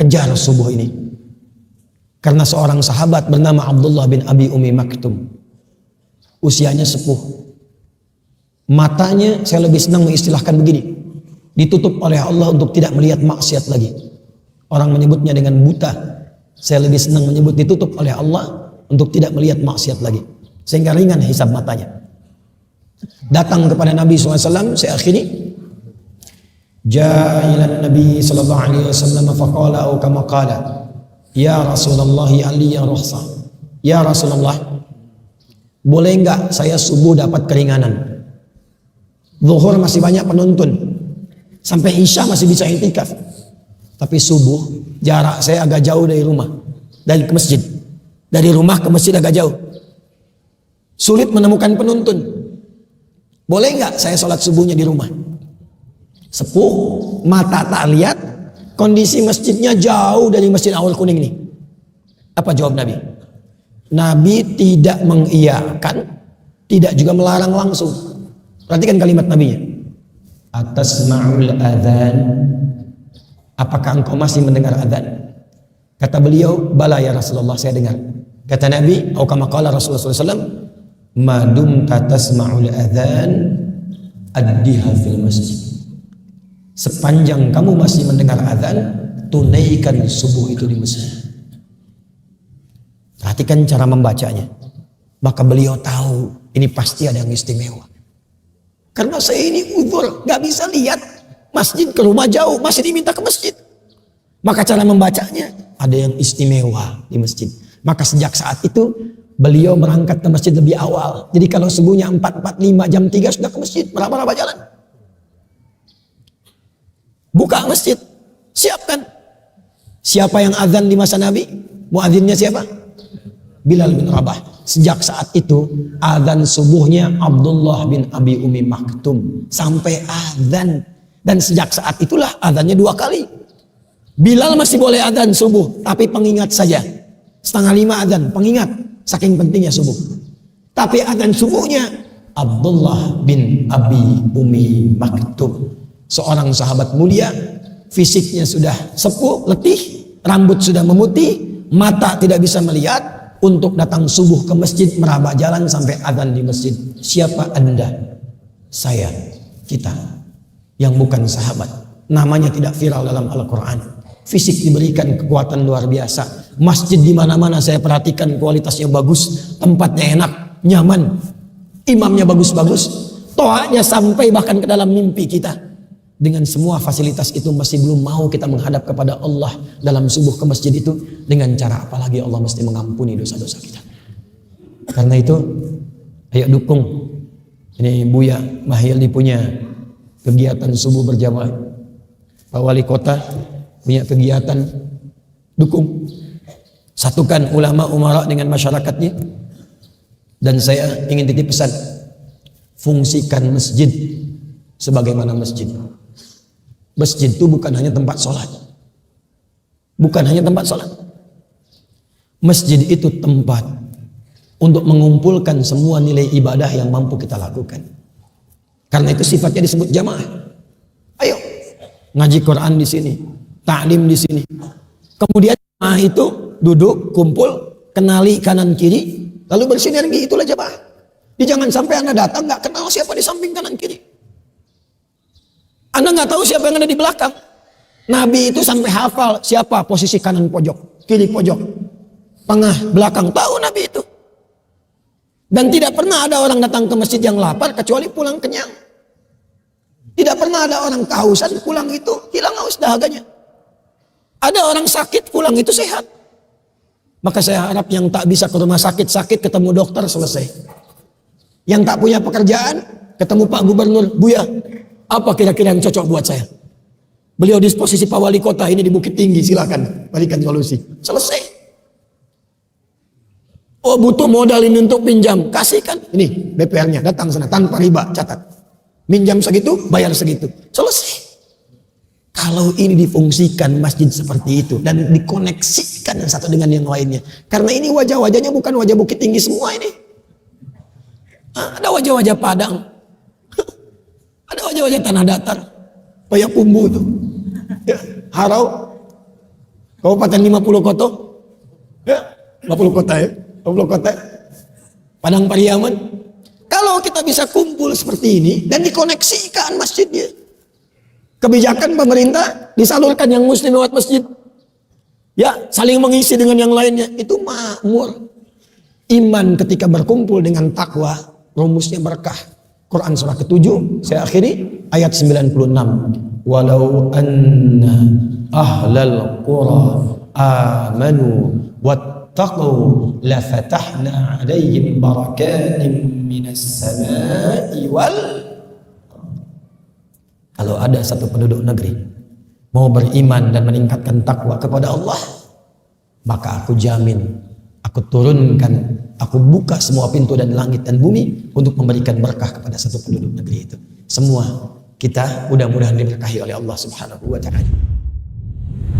kejar subuh ini. Karena seorang sahabat bernama Abdullah bin Abi Umi Maktum, usianya sepuh. Matanya saya lebih senang mengistilahkan begini, ditutup oleh Allah untuk tidak melihat maksiat lagi. Orang menyebutnya dengan buta. Saya lebih senang menyebut ditutup oleh Allah untuk tidak melihat maksiat lagi. Sehingga ringan hisab matanya. Datang kepada Nabi SAW, saya akhiri. Ja'a ila Nabi sallallahu alaihi wasallam faqala au kama qala, ya Rasulullah aliyya rukhsah. Ya Rasulullah, boleh enggak saya subuh dapat keringanan? Zuhur masih banyak penonton, sampai Isya masih bisa i'tikaf. Tapi subuh jarak saya agak jauh dari rumah, dari ke masjid. Dari rumah ke masjid agak jauh. Sulit menemukan penuntun. Boleh nggak saya sholat subuhnya di rumah? Sepuh, mata tak lihat, kondisi masjidnya jauh dari masjid Awal Kuning ini. Apa jawab Nabi? Nabi tidak mengiyakan, tidak juga melarang langsung. Perhatikan kalimat Nabinya. Atasma'ul adzan. Apakah engkau masih mendengar adzan? Kata beliau, bala ya Rasulullah, saya dengar. Kata Nabi, atau kama qala Rasulullah SAW, madum tasma'ul adzan addiha fil masjid. Sepanjang kamu masih mendengar adzan, tunaikan subuh itu di masjid. Perhatikan cara membacanya. Maka beliau tahu ini pasti ada yang istimewa. Karena saya ini uzur, gak bisa lihat masjid ke rumah jauh, masih diminta ke masjid. Maka cara membacanya ada yang istimewa di masjid. Maka sejak saat itu beliau berangkat ke masjid lebih awal. Jadi kalau subuhnya 4.45 jam 3 sudah ke masjid, meraba-raba jalan. Buka masjid, siapkan. Siapa yang azan di masa Nabi? Muadzinnya siapa? Bilal bin Rabah. Sejak saat itu azan subuhnya Abdullah bin Abi Umi Maktum sampai azan. Dan sejak saat itulah azannya 2 kali. Bilal masih boleh azan subuh, tapi pengingat saja. 4:30 azan, pengingat. Saking pentingnya subuh. Tapi azan subuhnya Abdullah bin Abi Umi Maktum. Seorang sahabat mulia, fisiknya sudah sepuh, letih, rambut sudah memutih, mata tidak bisa melihat, untuk datang subuh ke masjid, meraba jalan sampai azan di masjid. Siapa Anda? Saya, kita, yang bukan sahabat. Namanya tidak viral dalam Al-Quran. Fisik diberikan kekuatan luar biasa. Masjid di mana-mana saya perhatikan kualitasnya bagus, tempatnya enak, nyaman, imamnya bagus-bagus, toanya sampai bahkan ke dalam mimpi kita. Dengan semua fasilitas itu masih belum mau kita menghadap kepada Allah dalam subuh ke masjid itu, dengan cara apalagi Allah mesti mengampuni dosa-dosa kita. Karena itu ayo dukung. Ini Buya Mahyildi punya kegiatan subuh berjamaah. Pak Wali Kota punya kegiatan, dukung. Satukan ulama umara dengan masyarakatnya. Dan saya ingin titip pesan, fungsikan masjid sebagaimana masjid. Masjid itu bukan hanya tempat sholat. Bukan hanya tempat sholat. Masjid itu tempat untuk mengumpulkan semua nilai ibadah yang mampu kita lakukan. Karena itu sifatnya disebut jamaah. Ayo, ngaji Quran di sini, ta'lim di sini. Kemudian jamaah itu duduk, kumpul, kenali kanan kiri, lalu bersinergi, itulah jamaah. Jadi jangan sampai Anda datang nggak kenal siapa di samping kanan kiri. Anda nggak tahu siapa yang ada di belakang. Nabi itu sampai hafal siapa posisi kanan pojok, kiri pojok, tengah, belakang. Tahu Nabi itu. Dan tidak pernah ada orang datang ke masjid yang lapar kecuali pulang kenyang. Tidak pernah ada orang kehausan pulang itu hilang haus dahaganya. Ada orang sakit pulang itu sehat. Maka saya harap yang tak bisa ke rumah sakit ketemu dokter, selesai. Yang tak punya pekerjaan ketemu Pak Gubernur, Buya, apa kira-kira yang cocok buat saya? Beliau disposisi Pak Wali Kota ini di Bukit Tinggi, silakan berikan solusi. Selesai. Oh butuh modal ini untuk pinjam, kasihkan. Ini BPR-nya, datang sana tanpa riba, catat. Minjam segitu, bayar segitu. Selesai. Kalau ini difungsikan masjid seperti itu dan dikoneksikan yang satu dengan yang lainnya. Karena ini wajah-wajahnya bukan wajah Bukit Tinggi semua ini. Ada wajah-wajah Padang. Ada wajah-wajah tanah datar, Payakumbuh itu, ya, Harau, Kabupaten 50 kota. Ya, 50 kota ya. 50 kota. Padang Pariaman. Kalau kita bisa kumpul seperti ini dan dikoneksikan masjidnya. Kebijakan pemerintah disalurkan yang muslim lewat masjid. Ya, saling mengisi dengan yang lainnya. Itu makmur. Iman ketika berkumpul dengan takwa, rumusnya berkah. Quran surah ke-7, saya akhiri ayat 96. Walau anna ahlal qura amanu wattaqu la fatahna 'alaihim barakatin minas sama'i wal. Kalau ada satu penduduk negeri mau beriman dan meningkatkan takwa kepada Allah, maka aku jamin, aku turunkan, aku buka semua pintu dan langit dan bumi untuk memberikan berkah kepada satu penduduk negeri itu. Semua kita mudah-mudahan diberkahi oleh Allah Subhanahu wa taala.